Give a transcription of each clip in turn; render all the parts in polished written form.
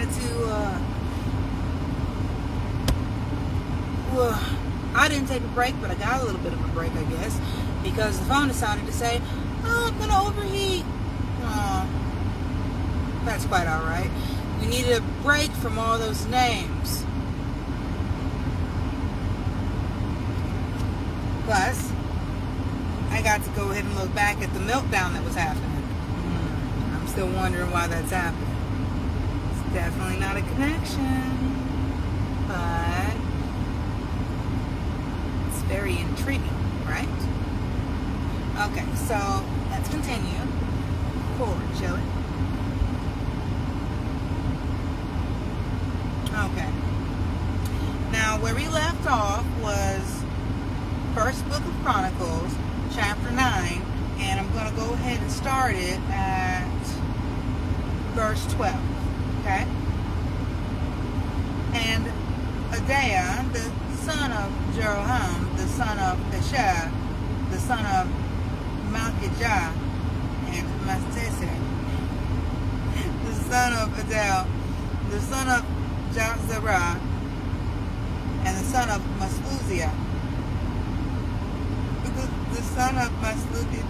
decided to, I didn't take a break, but I got a little bit of a break, I guess, because the phone decided to say, oh, I'm going to overheat. Oh, that's quite all right. We needed a break from all those names. Plus, I got to go ahead and look back at the meltdown that was happening. I'm still wondering why that's happening. It's definitely not a connection, but it's very intriguing, right? Okay, so let's continue forward, shall we? Okay. Now, where we left off was First Book of Chronicles, chapter 9, and I'm going to go ahead and start it at verse 12, okay? And Adaiah, the son of Jeroham, the son of Pesher, the son of Malchijah, and Mastaser, the son of Adel, the son of Jahzerah, and the son of Masluziah, the son of Masluziah,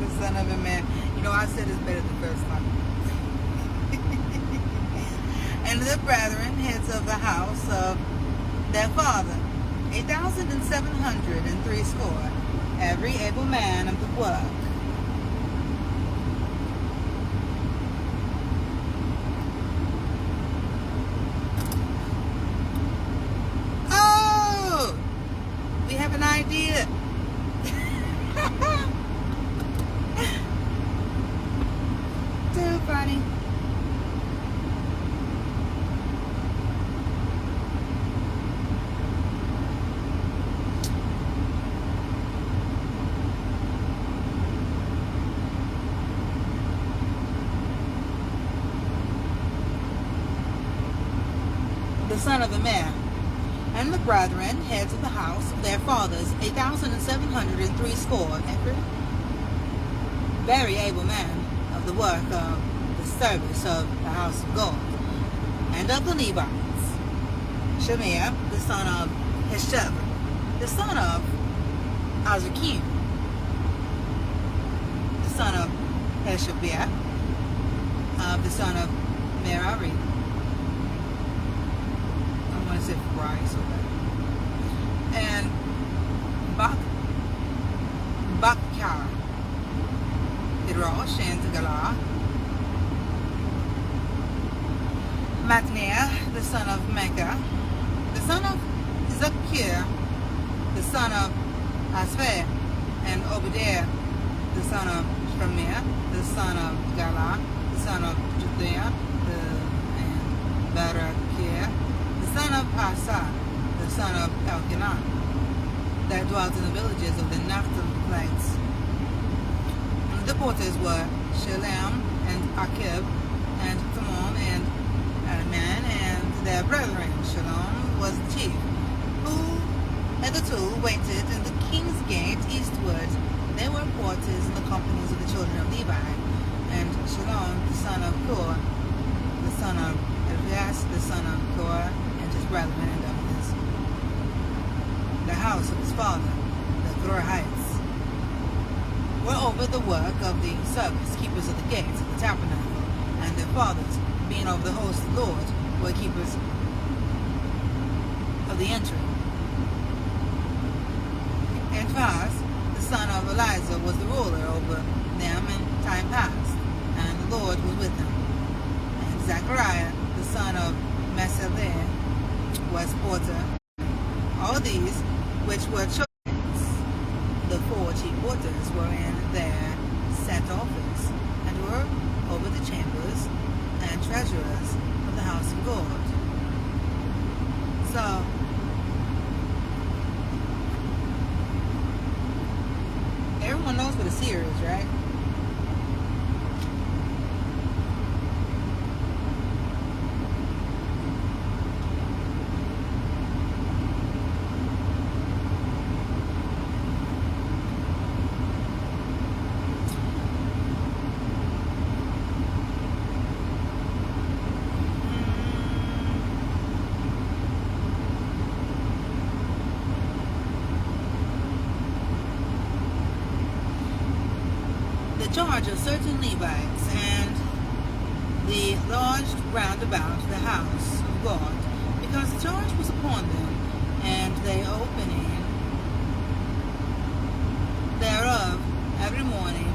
the son of a man. You know, I said it's better the first time. And the brethren, heads of the house of their father, 8,703 score, every able man of the work. Oh, we have an idea. Too funny. The son of a man, and the brethren, heads of the house of their fathers, 8,703 score, every very able man of the work of the service of the house of God, and of the Levites, Shemaiah, the son of Hesheb, the son of Azarkim, the son of Heshabiah, the son of Merari. Rice, okay. And Bakkar, Hirosh, and Galah, Matniah, the son of Mecca, the son of Zakir, the son of Aspheh, and Obadiah, the son of Shemaiah, the son of Galah, the son of Judea, and Barakir, the son of Asa, the son of Elkanah, that dwelt in the villages of the Naphtalites. And the porters were Shalem and Akib and Tamon and Adman and their brethren. Shalom was the chief, who and the two waited in the king's gate eastward. They were porters in the companies of the children of Levi. And Shalom, the son of Kor, the son of Elias, the son of Kor, his brethren, and of the house of his father, the Korahites, were over the work of the service, keepers of the gates of the tabernacle, and their fathers, being over the host of the Lord, were keepers of the entry. And Paz, the son of Eliza, was the ruler over them in time past, and the Lord was with them. And Zechariah, the son of Mesaleh, was porter. All these, which were children, the four chief porters, were in their set office, and were over the chambers and treasurers of the house of God. So, everyone knows what a seer is, right? charge of certain Levites, and they lodged round about the house of God, because the charge was upon them, and they opening thereof every morning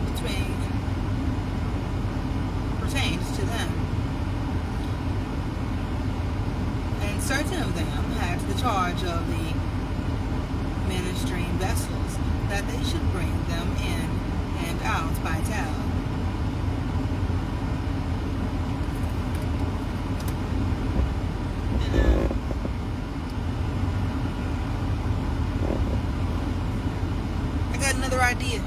pertains to them. And certain of them had the charge of the ministering vessels, that they should bring them in and out by towel. I got another idea.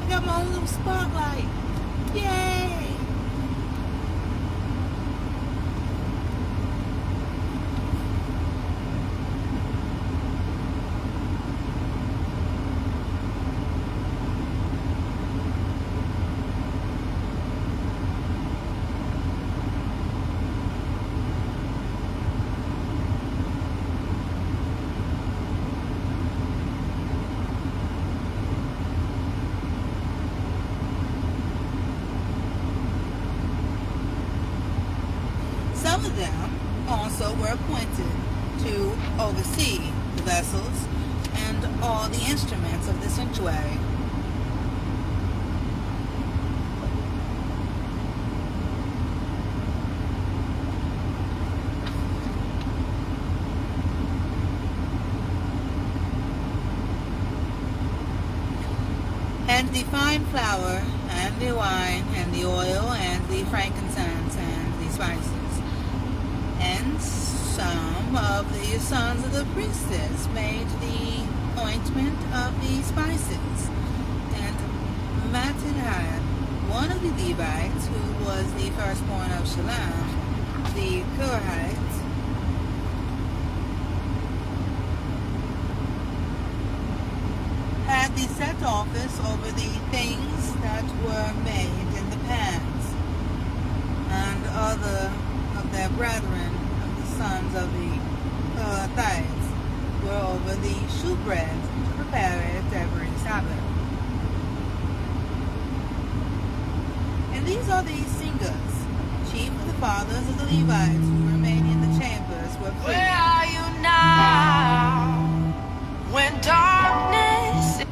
I got my own little spotlight. Yay! Some of them also were appointed to oversee the vessels and all the instruments of the sanctuary. And the fine flour, and the wine, and the oil, and the frankincense, and the spices. And some of the sons of the priestess made the ointment of the spices. And Mattanhiah, one of the Levites, who was the firstborn of Shalom, the Korahite, had the set office over the things that were made in the pans, and other of their brethren of the sons of the Kohathites were over the shewbread to prepare it every Sabbath. And these are the singers, chief of the fathers of the Levites, who remain in the chambers were free. Where are you now? When darkness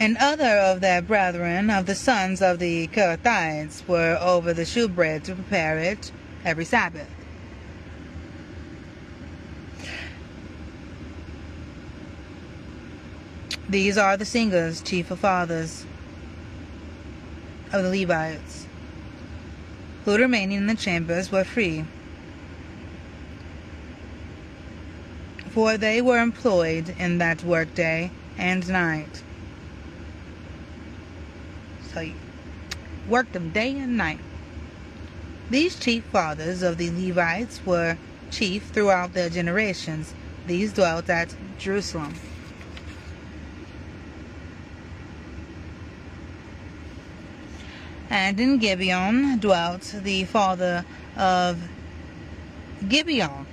And other of their brethren of the sons of the Kohathites were over the shewbread to prepare it every Sabbath. These are the singers, chief of fathers of the Levites, who remaining in the chambers were free, for they were employed in that work day and night. So you worked them day and night. These chief fathers of the Levites were chief throughout their generations. These dwelt at Jerusalem. And in Gibeon dwelt the father of Gibeon,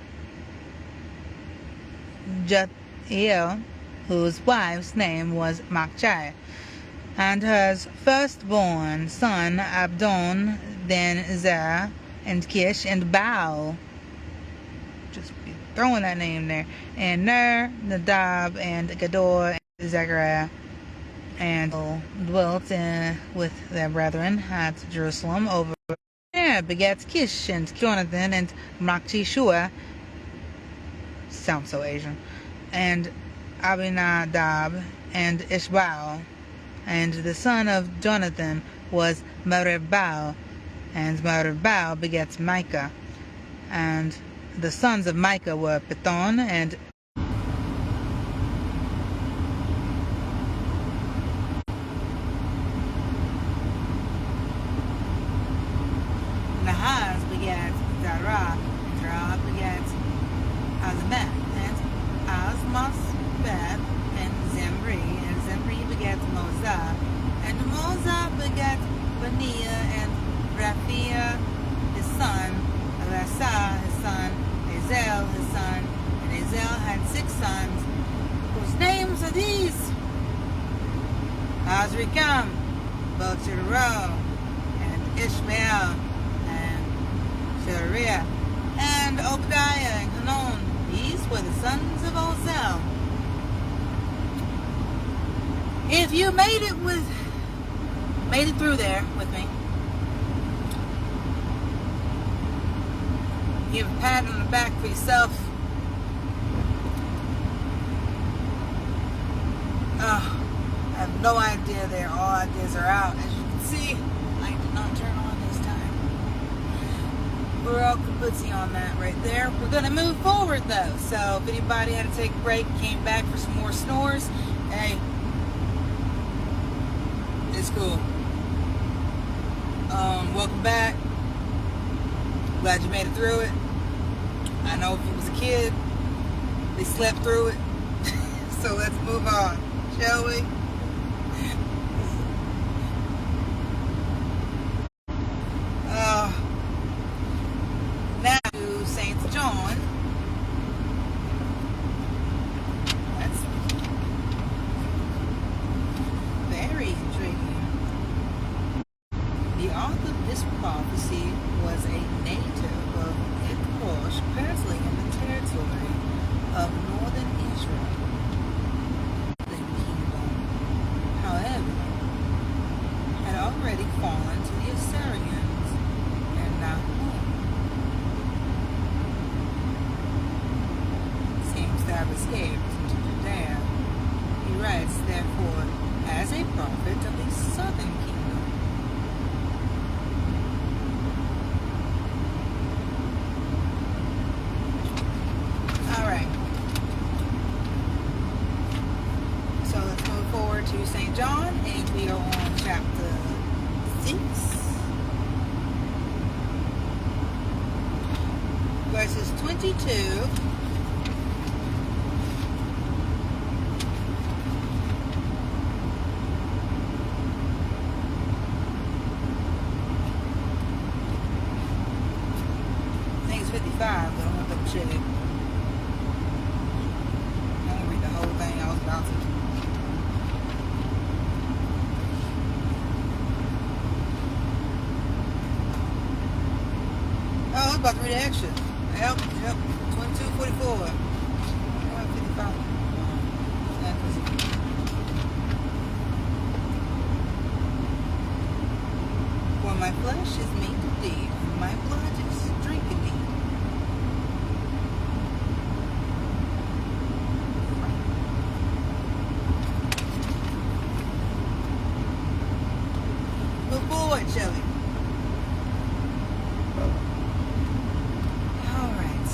Jethiel, whose wife's name was Machai, and her firstborn son Abdon, then Zerah, and Kish, and Baal. Just be throwing that name there. And Ner, Nadab, and Gedor, and Zechariah, and dwelt with their brethren at Jerusalem over there. Begat Kish, and Jonathan, and Malchishua. Sounds so Asian. And Abinadab, and Ishbaal. And the son of Jonathan was Meribbaal, and Meribah begets Micah. And the sons of Micah were Pithon and Nahaz begets Zerah, and Zerah begets Azmaveth, and Azmaveth and Zimri begets Moza, and Moza begets Beniah, and Raphiah his son, Elasah his son, Azel his son, and Azel had 6 sons, whose names are these: Azrikam, Bochero, and Ishmael, and Shariah, and Obadiah, and Hanon. These were the sons of Ozel. If you made it through there with me, give a pat on the back for yourself. I have no idea there. All ideas are out. As you can see, I did not turn on this time. We're all kaputzi on that right there. We're going to move forward though. So if anybody had to take a break, came back for some more snores, hey, it's cool. Welcome back. Glad you made it through it. I know if it was a kid, they slept through it. So let's move on, shall we? Now to St. John. That's very intriguing. The author of this prophecy was a native of Ikbosh, apparently in the territory of northern Israel, the kingdom. However, had already fallen to the Assyrians and not home. Seems to have escaped into Judea. He writes, therefore, as a prophet of the southern kingdom. To St. John, and we are on chapter 6, verses 22 I think it's 55, but I'm gonna double check. I won't read the whole thing. I was about to. Oh, I'm about to read the extra. Yep. 22:44. 55. For my flesh is meat indeed, and my blood is drink indeed. Move forward, shall we?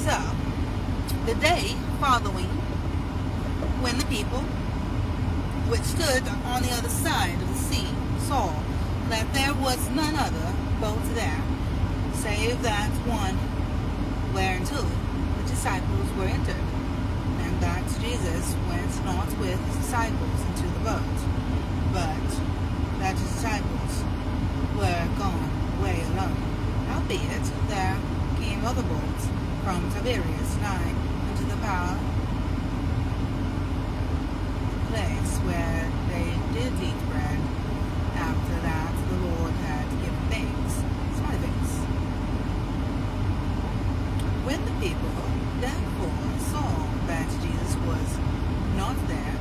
So, the day following, when the people which stood on the other side of the sea saw that there was none other boat there, save that one whereinto the disciples were entered, and that Jesus went not with his disciples into the boat, but that his disciples were gone away alone. Howbeit there came other boats from Tiberias nigh unto the place where they did eat bread, after that the Lord had given thanks. When the people therefore saw that Jesus was not there,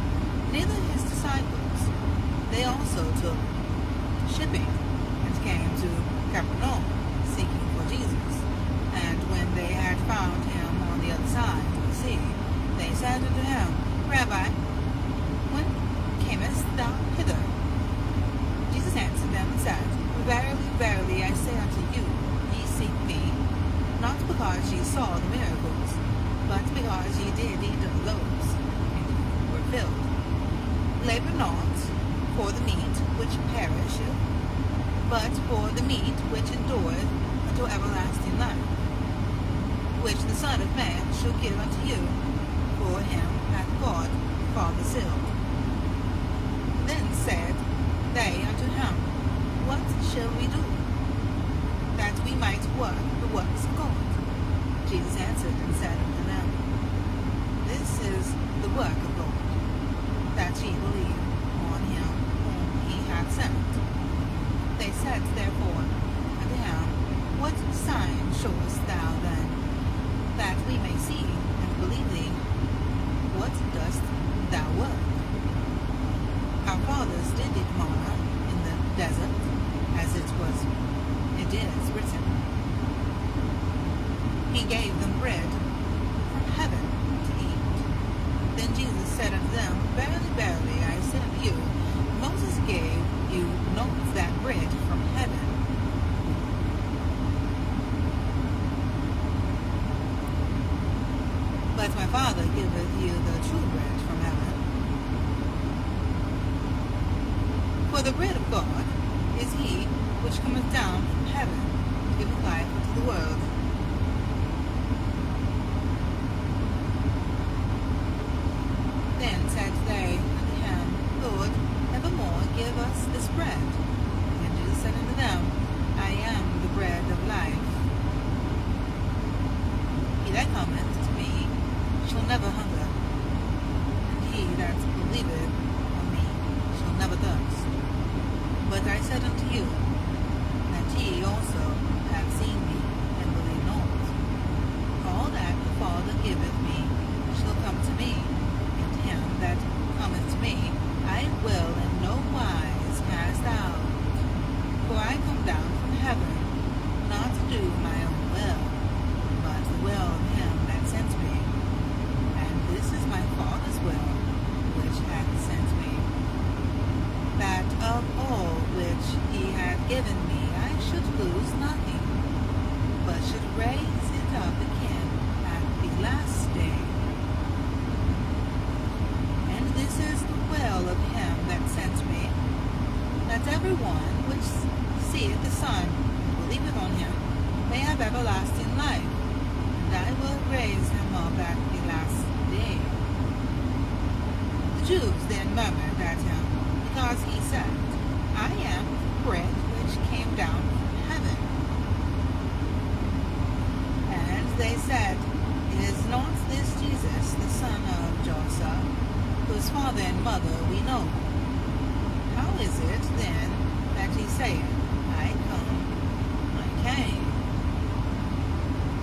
neither his disciples, they also took shipping and came to Capernaum, seeking for Jesus. And when they had found him on the other side of the sea, they said unto him, Rabbi, when camest thou hither? Jesus answered them and said, Verily, verily, I say unto you, ye saw the miracles, but because ye did eat of the loaves, and were filled. Labor not for the meat which perisheth, but for the meat which endureth unto everlasting life, which the Son of Man shall give unto you, for him hath God the Father sealed. Then said they unto him, What shall we do, that we might work the works of God? Jesus answered and said unto them, This is the work of God, that ye believe on him whom he hath sent. They said therefore unto him, What sign showest thou then, that we may see and believe thee? What dost thou work? Our fathers did eat manna in the desert, as it is written. He gave them bread from heaven to eat. Then Jesus said unto them, Verily, verily, I say unto you, Moses gave you not that bread from heaven, but my Father giveth you the true bread from heaven. For the bread of God is he which cometh down from heaven to give life unto the world. Then said they unto him, Lord, evermore give us this bread. And Jesus said unto them, I am the bread of life. He that cometh to me shall never hunger, and he that believeth on me shall never thirst. But I said unto you, that ye also have seen me, and believe not. All that the Father giveth me shall come to me, and him that cometh to me I will in no wise cast out. For I come down from heaven, not to do my own will, but the will of him that sent me. And this is my Father's will, which hath sent me, that of all which he hath given me I should lose nothing, but should raise it up again at the last day. And this is the will of him that sent me, that every one which seeth the Son, and believeth on him, may have everlasting life, and I will raise him up at the last day. The Jews then murmured at him, because he said, I am the bread which came down from heaven. And they said, Is not this Jesus, the son of Joseph, whose father and mother we know? How is it then that he saith, I came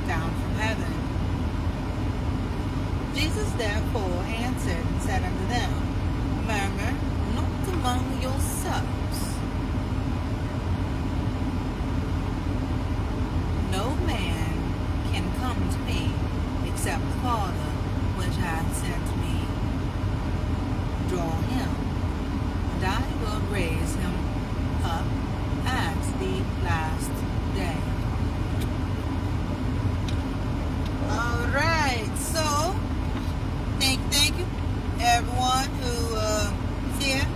down from heaven? Jesus therefore answered and said unto them, Murmur not among yourselves. No man can come to me except the Father which hath sent me draw him, and I will raise him up at the last day. Alright, so thank you everyone who is here.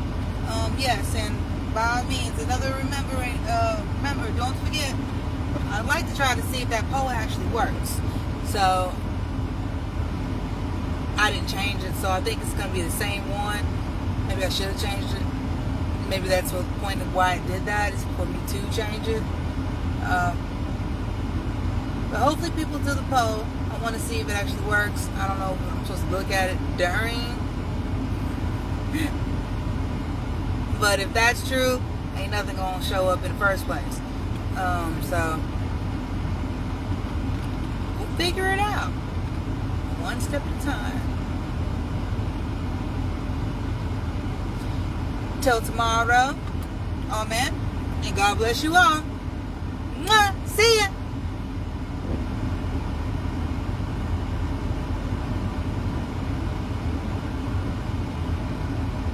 Yes, and by all means, another remember, don't forget, I'd like to try to see if that poll actually works. So I didn't change it, so I think it's going to be the same one. Maybe I should have changed it. Maybe that's the point of why I did that, is for me to change it. But hopefully people do the poll. I want to see if it actually works. I don't know if I'm supposed to look at it during. But if that's true, ain't nothing going to show up in the first place. So we'll figure it out. One step at a time. Till tomorrow. Amen. And God bless you all. Mwah. See ya.